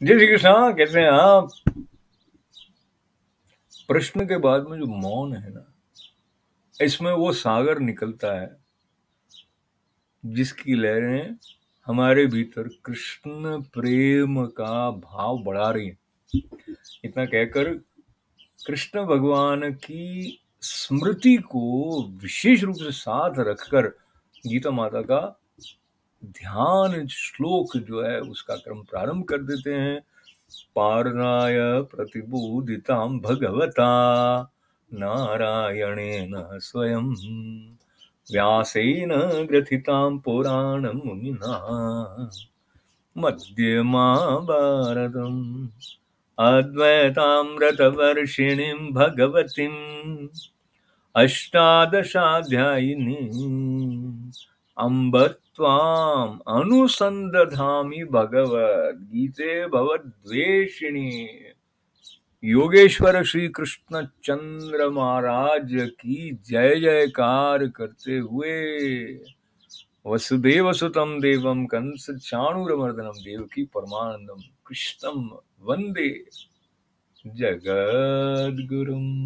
जय श्री कृष्णा, कैसे हैं आप? प्रश्न के बाद में जो मौन है ना, इसमें वो सागर निकलता है जिसकी लहरें हमारे भीतर कृष्ण प्रेम का भाव बढ़ा रही हैं। इतना कहकर कृष्ण भगवान की स्मृति को विशेष रूप से साथ रखकर गीता माता का ध्यान श्लोक जो है उसका क्रम प्रारंभ कर देते हैं। पारनाय प्रतिबोधितां भगवता नारायणेन स्वयं व्यासेन ग्रथितां पुराणं मुनिना मध्ये महाभारतम् अद्वैतामृतवर्षिणीं भगवतीम् अष्टादशाध्यायिनीम् अम्ब त्वाम् अनुसन्दधामि भगवद्गीते भवद्वेषिणी। योगेश्वर श्री कृष्ण चंद्र महाराज की जय जयकार करते हुए वसुदेव सुतम देवम कंस चाणूरमर्दनम देवकी परमानंदम कृष्णम वंदे जगद्गुरुम।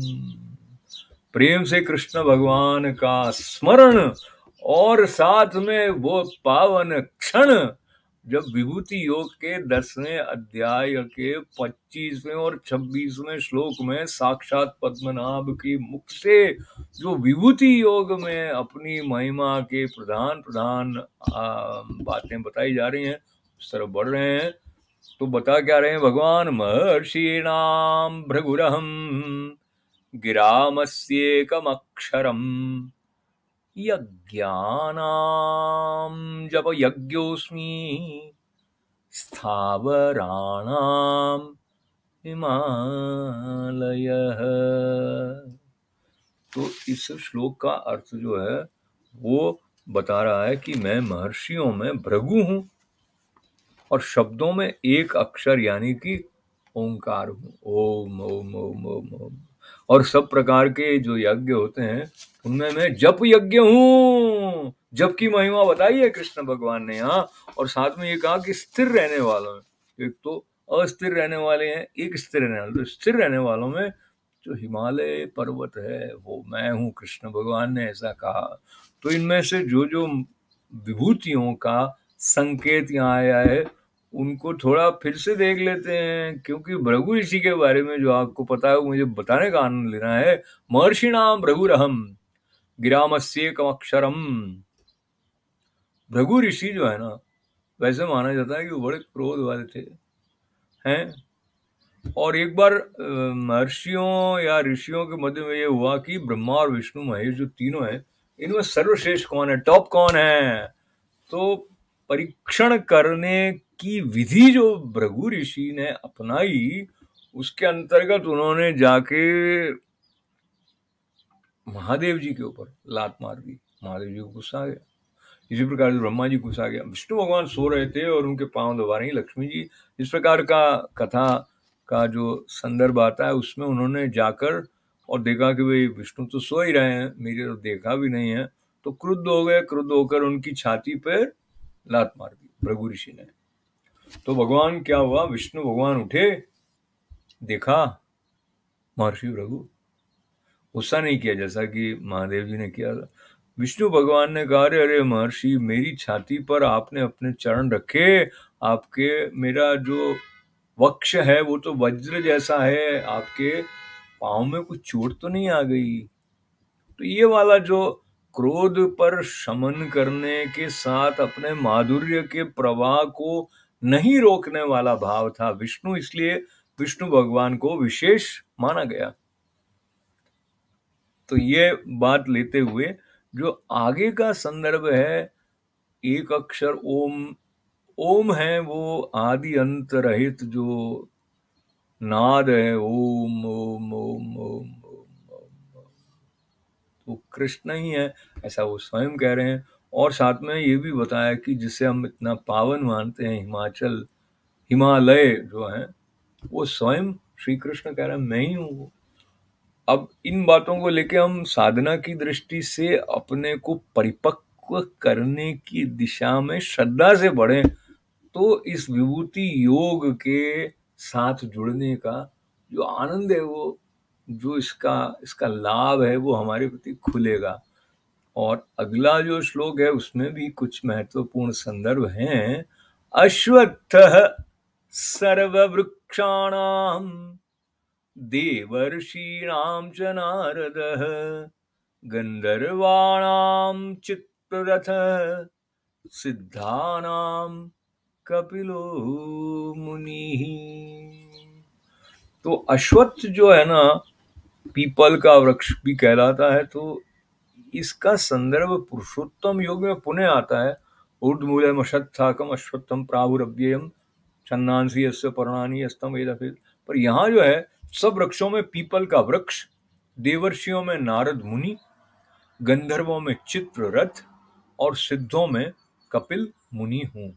प्रेम से कृष्ण भगवान का स्मरण और साथ में वो पावन क्षण जब विभूति योग के 10वें अध्याय के 25वें और 26वें श्लोक में साक्षात पद्मनाभ की मुख से जो विभूति योग में अपनी महिमा के प्रधान प्रधान बातें बताई जा रही हैं, उस तरफ बढ़ रहे हैं। तो बता क्या रहे हैं भगवान? महर्षीणाम भृगुरहम गिरामस्येकमक्षरम् यज्ञानां जप यज्ञोऽस्मि स्थावराणां हिमालयः। तो इस श्लोक का अर्थ जो है वो बता रहा है कि मैं महर्षियों में भृगु हूं और शब्दों में एक अक्षर यानी कि ओंकार हूं। ओम ओम ओम ओम ओम। और सब प्रकार के जो यज्ञ होते हैं उनमें मैं जप यज्ञ हूं। जप की महिमा बताई है कृष्ण भगवान ने यहाँ, और साथ में ये कहा कि स्थिर रहने वालों में, एक तो अस्थिर रहने वाले हैं, एक स्थिर रहने वाले। तो स्थिर रहने वालों में जो हिमालय पर्वत है वो मैं हूं, कृष्ण भगवान ने ऐसा कहा। तो इनमें से जो जो विभूतियों का संकेत यहाँ आया है उनको थोड़ा फिर से देख लेते हैं, क्योंकि भृगु ऋषि के बारे में जो आपको पता है मुझे बताने का आनंद लेना है। महर्षिणाम भृगुरहम गिरामस्येकम अक्षरम। भृगु ऋषि जो है ना, वैसे माना जाता है कि वो बड़े क्रोध वाले थे हैं। और एक बार महर्षियों या ऋषियों के मध्य में ये हुआ कि ब्रह्मा और विष्णु महेश जो तीनों हैं, इनमें सर्वश्रेष्ठ कौन है, टॉप कौन है? तो परीक्षण करने की विधि जो भृगु ऋषि ने अपनाई, उसके अंतर्गत उन्होंने जाके महादेव जी के ऊपर लात मार दी। महादेव जी को गुस्सा आ गया। इसी प्रकार से ब्रह्मा जी गुस्सा आ गया। विष्णु भगवान सो रहे थे और उनके पांव दबा रही लक्ष्मी जी। इस प्रकार का कथा का जो संदर्भ आता है उसमें उन्होंने जाकर और देखा कि भाई विष्णु तो सो ही रहे हैं, मेरे तो देखा भी नहीं है। तो क्रुद्ध हो गए, क्रुद्ध होकर उनकी छाती पर लात मार दी भृगु ऋषि ने। तो भगवान क्या हुआ, विष्णु भगवान उठे, देखा महर्षि भृगु, गुस्सा नहीं किया जैसा कि महादेव जी ने किया था। विष्णु भगवान ने कहा, अरे महर्षि, मेरी छाती पर आपने अपने चरण रखे, आपके मेरा जो वक्ष है वो तो वज्र जैसा है, आपके पांव में कुछ चोट तो नहीं आ गई? तो ये वाला जो क्रोध पर शमन करने के साथ अपने माधुर्य के प्रवाह को नहीं रोकने वाला भाव था विष्णु, इसलिए विष्णु भगवान को विशेष माना गया। तो ये बात लेते हुए जो आगे का संदर्भ है, एक अक्षर ओम, ओम है वो आदि अंत रहित जो नाद है, ओम ओम ओम ओम ओम। तो कृष्ण ही है ऐसा वो स्वयं कह रहे हैं। और साथ में ये भी बताया कि जिसे हम इतना पावन मानते हैं, हिमाचल, हिमालय जो है, वो स्वयं श्री कृष्ण कह रहे हैं मैं ही हूं वो। अब इन बातों को लेके हम साधना की दृष्टि से अपने को परिपक्व करने की दिशा में श्रद्धा से बढ़े, तो इस विभूति योग के साथ जुड़ने का जो आनंद है, वो जो इसका लाभ है, वो हमारे प्रति खुलेगा। और अगला जो श्लोक है उसमें भी कुछ महत्वपूर्ण संदर्भ हैं। अश्वत्थः सर्ववृक्षाणां देवर्षीणां च नारदः गंधर्वाणां चित्ररथः सिद्धानां कपिलो मुनिः। तो अश्वत्थ जो है ना, पीपल का वृक्ष भी कहलाता है। तो इसका संदर्भ पुरुषोत्तम योग में पुनः आता है। ऊर्ध्वमूलम् अश्वत्थाकम् अश्वत्थम प्राहुरव्ययम् छन्दांसि यस्य पर्णानि यस्तम वेद। पर यहाँ जो है, सब वृक्षों में पीपल का वृक्ष, देवर्षियों में नारद मुनि, गंधर्वों में चित्ररथ और सिद्धों में कपिल मुनि हूँ।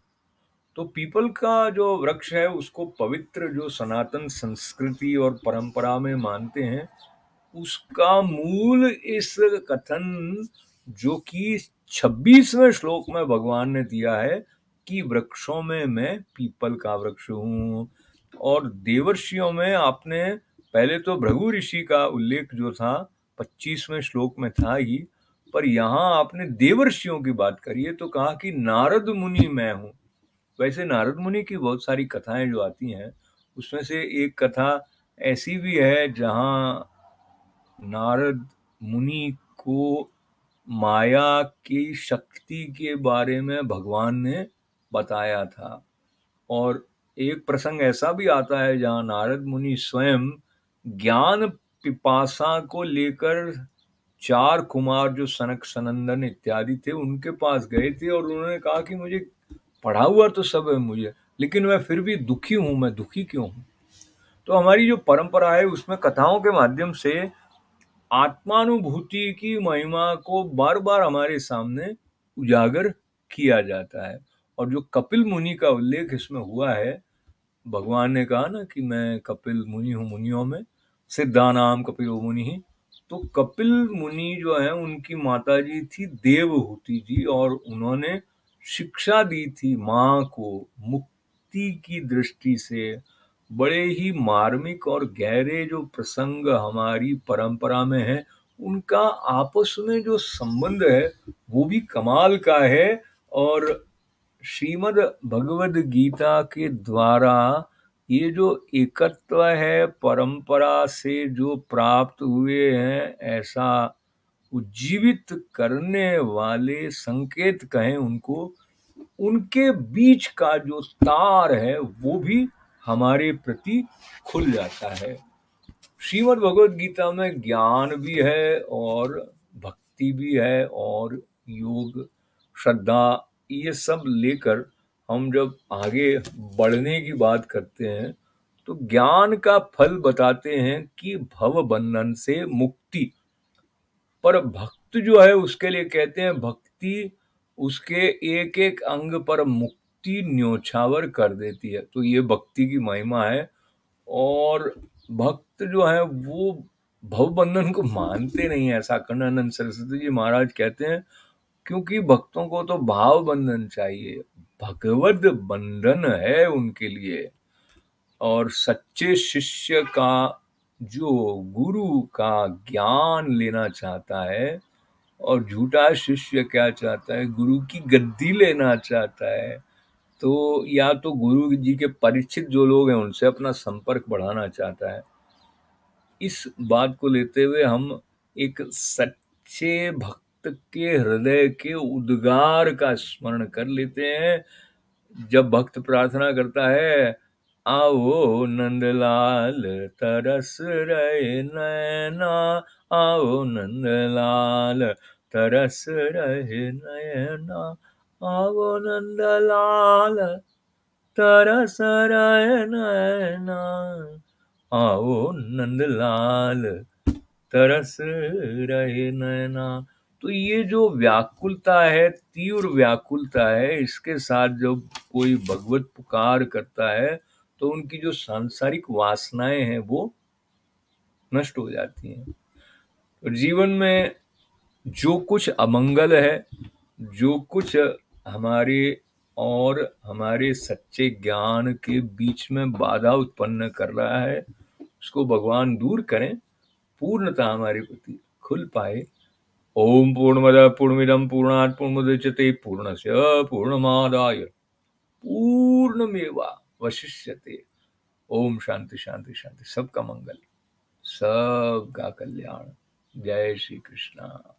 तो पीपल का जो वृक्ष है उसको पवित्र, जो सनातन संस्कृति और परंपरा में मानते हैं, उसका मूल इस कथन जो कि 26वें श्लोक में भगवान ने दिया है कि वृक्षों में मैं पीपल का वृक्ष हूँ। और देवर्षियों में आपने पहले तो भृगु ऋषि का उल्लेख जो था 25वें श्लोक में था ही, पर यहाँ आपने देवर्षियों की बात करी है तो कहा कि नारद मुनि मैं हूँ। वैसे नारद मुनि की बहुत सारी कथाएं जो आती हैं, उसमें से एक कथा ऐसी भी है जहाँ नारद मुनि को माया की शक्ति के बारे में भगवान ने बताया था। और एक प्रसंग ऐसा भी आता है जहाँ नारद मुनि स्वयं ज्ञान पिपासा को लेकर 4 कुमार जो सनक सनंदन इत्यादि थे उनके पास गए थे और उन्होंने कहा कि मुझे पढ़ा हुआ तो सब है मुझे, लेकिन मैं फिर भी दुखी हूँ, मैं दुखी क्यों हूँ। तो हमारी जो परंपरा है उसमें कथाओं के माध्यम से आत्मानुभूति की महिमा को बार बार हमारे सामने उजागर किया जाता है। और जो कपिल मुनि का उल्लेख इसमें हुआ है, भगवान ने कहा ना कि मैं कपिल मुनि हूँ मुनियों में, सिद्धानाम कपिलो मुनि। तो कपिल मुनि जो है उनकी माता जी थी देवहूति जी, और उन्होंने शिक्षा दी थी माँ को मुक्ति की दृष्टि से। बड़े ही मार्मिक और गहरे जो प्रसंग हमारी परंपरा में है, उनका आपस में जो संबंध है वो भी कमाल का है। और श्रीमद् भगवद गीता के द्वारा ये जो एकत्व है परंपरा से जो प्राप्त हुए हैं, ऐसा उज्जीवित करने वाले संकेत कहें उनको, उनके बीच का जो तार है वो भी हमारे प्रति खुल जाता है। श्रीमद् भगवद गीता में ज्ञान भी है और भक्ति भी है और योग, श्रद्धा, ये सब लेकर हम जब आगे बढ़ने की बात करते हैं तो ज्ञान का फल बताते हैं कि भव बंधन से मुक्ति। पर भक्त जो है उसके लिए कहते हैं भक्ति उसके एक एक अंग पर मुक्ति न्योछावर कर देती है। तो ये भक्ति की महिमा है। और भक्त जो है वो भव बंधन को मानते नहीं है, ऐसा कन्नानंद सरस्वती जी महाराज कहते हैं, क्योंकि भक्तों को तो भाव बंधन चाहिए, भगवद बंधन है उनके लिए। और सच्चे शिष्य का जो गुरु का ज्ञान लेना चाहता है, और झूठा शिष्य क्या चाहता है, गुरु की गद्दी लेना चाहता है। तो या तो गुरु जी के परिचित जो लोग हैं उनसे अपना संपर्क बढ़ाना चाहता है। इस बात को लेते हुए हम एक सच्चे भक्त के हृदय के उद्गार का स्मरण कर लेते हैं। जब भक्त प्रार्थना करता है, आओ नंदलाल तरस रहे नैना, आओ नंदलाल तरस रहे नैना, आओ नंदलाल तरस रहे नैना, आओ नंदलाल तरस रहे नैना। तो ये जो व्याकुलता है, तीव्र व्याकुलता है, इसके साथ जब कोई भगवत पुकार करता है तो उनकी जो सांसारिक वासनाएं हैं वो नष्ट हो जाती हैं। तो जीवन में जो कुछ अमंगल है, जो कुछ हमारे और हमारे सच्चे ज्ञान के बीच में बाधा उत्पन्न कर रहा है, उसको भगवान दूर करें, पूर्णता हमारे प्रति खुल पाए। ओम पूर्णमद पूर्णमिदं पूर्णात् पूर्णमुदच्यते पूर्णस्य पूर्णमादाय पूर्णमेवावशिष्यते। ओम शांति शांति शांति। सबका मंगल, सबका कल्याण। जय श्री कृष्णा।